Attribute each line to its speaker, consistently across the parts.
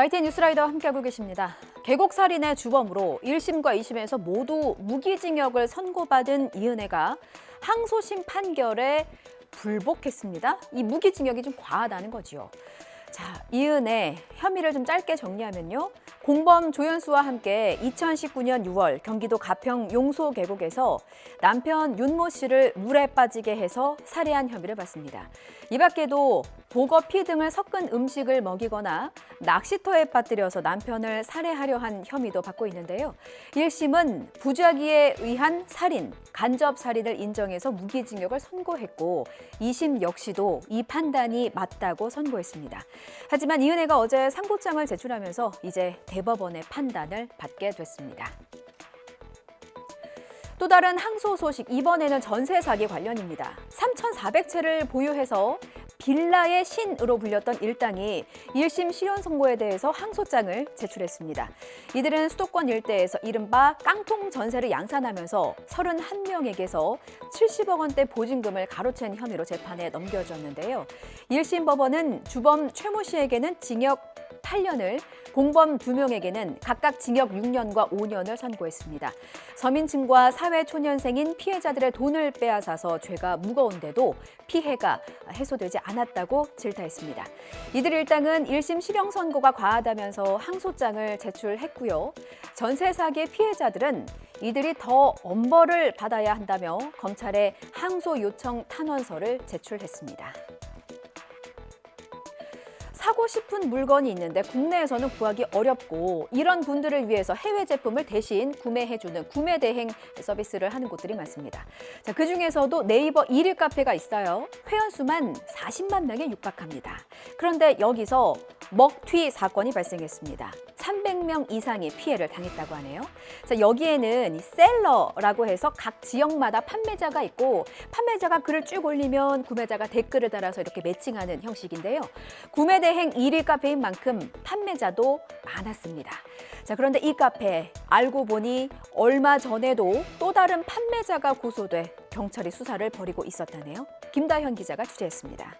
Speaker 1: YTN 뉴스라이더와 함께하고 계십니다. 계곡살인의 주범으로 1심과 2심에서 모두 무기징역을 선고받은 이은혜가 항소심 판결에 불복했습니다. 이 무기징역이 좀 과하다는 거지요. 자, 이은혜 혐의를 좀 짧게 정리하면요. 공범 조연수와 함께 2019년 6월 경기도 가평 용소 계곡에서 남편 윤모 씨를 물에 빠지게 해서 살해한 혐의를 받습니다. 이 밖에도 보거 피 등을 섞은 음식을 먹이거나 낚시터에 빠뜨려서 남편을 살해하려 한 혐의도 받고 있는데요. 1심은 부작위에 의한 살인, 간접 살인을 인정해서 무기징역을 선고했고 2심 역시도 이 판단이 맞다고 선고했습니다. 하지만 이은혜가 어제 상고장을 제출하면서 이제 대법원의 판단을 받게 됐습니다. 또 다른 항소 소식, 이번에는 전세 사기 관련입니다. 3,400채를 보유해서 빌라의 신으로 불렸던 일당이 1심 실현 선고에 대해서 항소장을 제출했습니다. 이들은 수도권 일대에서 이른바 깡통 전세를 양산하면서 31명에게서 70억 원대 보증금을 가로챈 혐의로 재판에 넘겨졌는데요. 1심 법원은 주범 최모 씨에게는 징역 8년을, 공범 2명에게는 각각 징역 6년과 5년을 선고했습니다. 서민층과 사회초년생인 피해자들의 돈을 빼앗아서 죄가 무거운데도 피해가 해소되지 않았다고 질타했습니다. 이들 일당은 1심 실형 선고가 과하다면서 항소장을 제출했고요. 전세 사기의 피해자들은 이들이 더 엄벌을 받아야 한다며 검찰에 항소 요청 탄원서를 제출했습니다. 사고 싶은 물건이 있는데 국내에서는 구하기 어렵고 이런 분들을 위해서 해외 제품을 대신 구매해주는 구매 대행 서비스를 하는 곳들이 많습니다. 자, 그중에서도 네이버 1위 카페가 있어요. 회원수만 40만 명에 육박합니다. 그런데 여기서 먹튀 사건이 발생했습니다. 300명 이상이 피해를 당했다고 하네요. 자, 여기에는 셀러라고 해서 각 지역마다 판매자가 있고 판매자가 글을 쭉 올리면 구매자가 댓글을 달아서 이렇게 매칭하는 형식인데요. 구매 대행 1위 카페인 만큼 판매자도 많았습니다. 자, 그런데 이 카페 알고 보니 얼마 전에도 또 다른 판매자가 고소돼 경찰이 수사를 벌이고 있었다네요. 김다현 기자가 취재했습니다.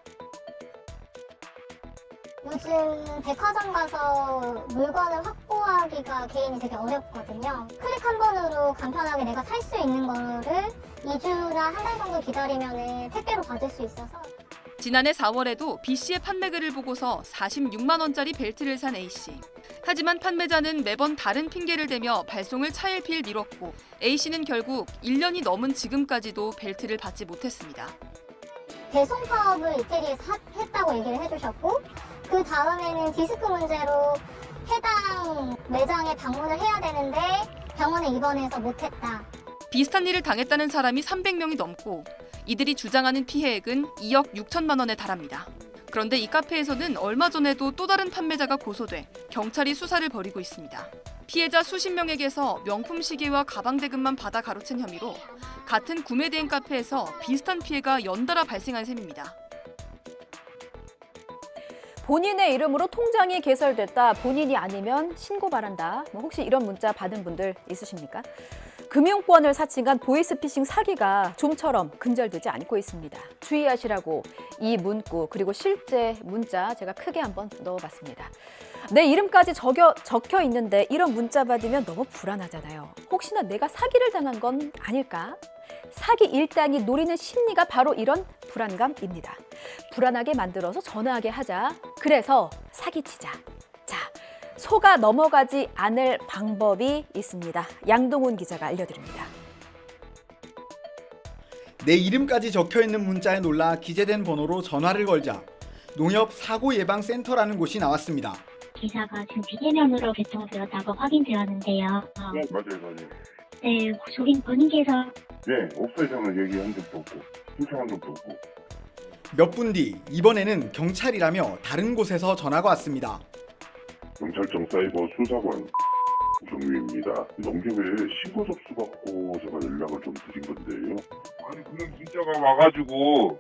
Speaker 2: 요즘 백화점 가서 물건을 확보하기가 개인이 되게 어렵거든요. 클릭 한 번으로 간편하게 내가 살 수 있는 거를 2주나 한 달 정도 기다리면 택배로 받을 수 있어서.
Speaker 3: 지난해 4월에도 B씨의 판매글을 보고서 46만 원짜리 벨트를 산 A씨. 하지만 판매자는 매번 다른 핑계를 대며 발송을 차일피일 미뤘고 A씨는 결국 1년이 넘은 지금까지도 벨트를 받지 못했습니다.
Speaker 2: 배송 사업을 이태리에서 했다고 얘기를 해주셨고 그 다음에는 디스크 문제로 해당 매장에 방문을 해야 되는데 병원에 입원해서 못했다.
Speaker 3: 비슷한 일을 당했다는 사람이 300명이 넘고 이들이 주장하는 피해액은 2억 6천만 원에 달합니다. 그런데 이 카페에서는 얼마 전에도 또 다른 판매자가 고소돼 경찰이 수사를 벌이고 있습니다. 피해자 수십 명에게서 명품 시계와 가방 대금만 받아 가로챈 혐의로 같은 구매 대행 카페에서 비슷한 피해가 연달아 발생한 셈입니다.
Speaker 1: 본인의 이름으로 통장이 개설됐다, 본인이 아니면 신고 바란다. 혹시 이런 문자 받은 분들 있으십니까? 금융권을 사칭한 보이스피싱 사기가 좀처럼 근절되지 않고 있습니다. 주의하시라고 이 문구 그리고 실제 문자 제가 크게 한번 넣어봤습니다. 내 이름까지 적혀 있는데 이런 문자 받으면 너무 불안하잖아요. 혹시나 내가 사기를 당한 건 아닐까? 사기 일당이 노리는 심리가 바로 이런 불안감입니다. 불안하게 만들어서 전화하게 하자. 그래서 사기치자. 자, 속아 넘어가지 않을 방법이 있습니다. 양동훈 기자가 알려드립니다.
Speaker 4: 내 이름까지 적혀있는 문자에 놀라 기재된 번호로 전화를 걸자 농협사고예방센터라는 곳이 나왔습니다.
Speaker 5: 기사가 지금 비대면으로 개통되었다고 확인되었는데요.
Speaker 6: 네, 맞아요.
Speaker 5: 네, 저긴 본인께서
Speaker 6: 네, 없어요. 저는 얘기한 적도 없고 신청한 적도 없고.
Speaker 4: 몇 분 뒤 이번에는 경찰이라며 다른 곳에서 전화가 왔습니다.
Speaker 6: 경찰청 사이버 수사관 정유입니다. 농협에 신고 접수 받고 제가 연락을 좀 드린 건데요. 아니 그냥 문자가 와가지고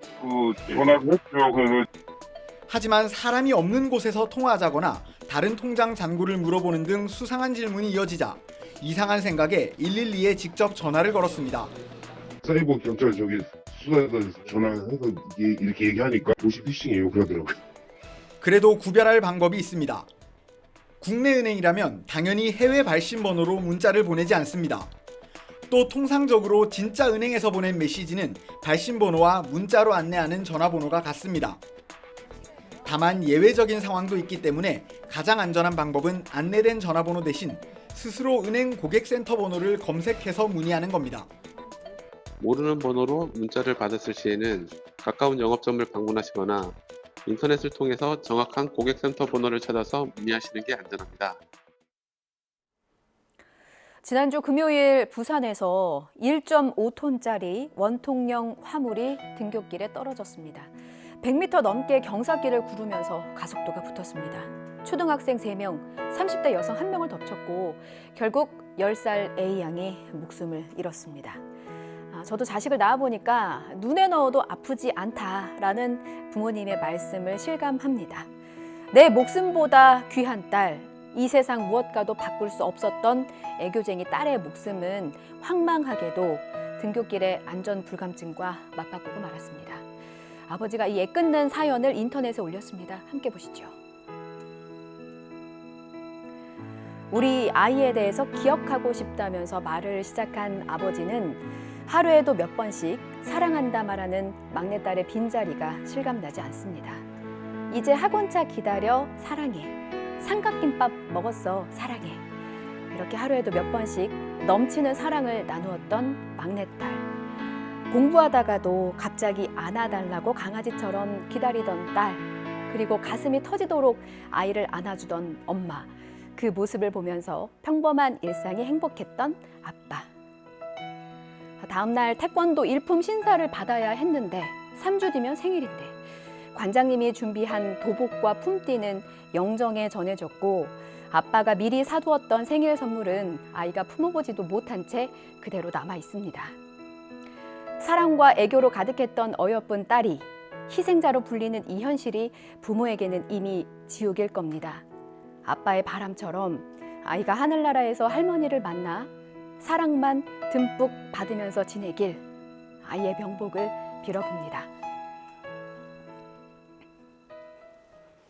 Speaker 6: 전화를 했죠.
Speaker 4: 하지만 사람이 없는 곳에서 통화하자거나 다른 통장 잔고를 물어보는 등 수상한 질문이 이어지자 이상한 생각에 112에 직접 전화를 걸었습니다.
Speaker 6: 사이버 경찰 수사관 전화해서 이렇게 얘기하니까 보시피싱이에요 그러더라고요.
Speaker 4: 그래도 구별할 방법이 있습니다. 국내 은행이라면 당연히 해외 발신 번호로 문자를 보내지 않습니다. 또 통상적으로 진짜 은행에서 보낸 메시지는 발신 번호와 문자로 안내하는 전화번호가 같습니다. 다만 예외적인 상황도 있기 때문에 가장 안전한 방법은 안내된 전화번호 대신 스스로 은행 고객센터 번호를 검색해서 문의하는 겁니다.
Speaker 7: 모르는 번호로 문자를 받았을 시에는 가까운 영업점을 방문하시거나 인터넷을 통해서 정확한 고객센터 번호를 찾아서 문의하시는 게 안전합니다.
Speaker 1: 지난주 금요일 부산에서 1.5톤짜리 원통형 화물이 등굣길에 떨어졌습니다. 100m 넘게 경사길을 구르면서 가속도가 붙었습니다. 초등학생 3명, 30대 여성 1명을 덮쳤고 결국 10살 A양이 목숨을 잃었습니다. 저도 자식을 낳아보니까 눈에 넣어도 아프지 않다라는 부모님의 말씀을 실감합니다. 내 목숨보다 귀한 딸, 이 세상 무엇과도 바꿀 수 없었던 애교쟁이 딸의 목숨은 황망하게도 등굣길의 안전 불감증과 맞바꾸고 말았습니다. 아버지가 이 애끓는 사연을 인터넷에 올렸습니다. 함께 보시죠. 우리 아이에 대해서 기억하고 싶다면서 말을 시작한 아버지는 하루에도 몇 번씩 사랑한다 말하는 막내딸의 빈자리가 실감나지 않습니다. 이제 학원차 기다려 사랑해. 삼각김밥 먹었어 사랑해. 이렇게 하루에도 몇 번씩 넘치는 사랑을 나누었던 막내딸. 공부하다가도 갑자기 안아달라고 강아지처럼 기다리던 딸. 그리고 가슴이 터지도록 아이를 안아주던 엄마. 그 모습을 보면서 평범한 일상이 행복했던 아빠. 다음 날 태권도 일품 신사를 받아야 했는데 3주 뒤면 생일인데 관장님이 준비한 도복과 품띠는 영정에 전해졌고 아빠가 미리 사두었던 생일 선물은 아이가 품어보지도 못한 채 그대로 남아 있습니다. 사랑과 애교로 가득했던 어여쁜 딸이 희생자로 불리는 이 현실이 부모에게는 이미 지옥일 겁니다. 아빠의 바람처럼 아이가 하늘나라에서 할머니를 만나 사랑만 듬뿍 받으면서 지내길 아이의 명복을 빌어봅니다.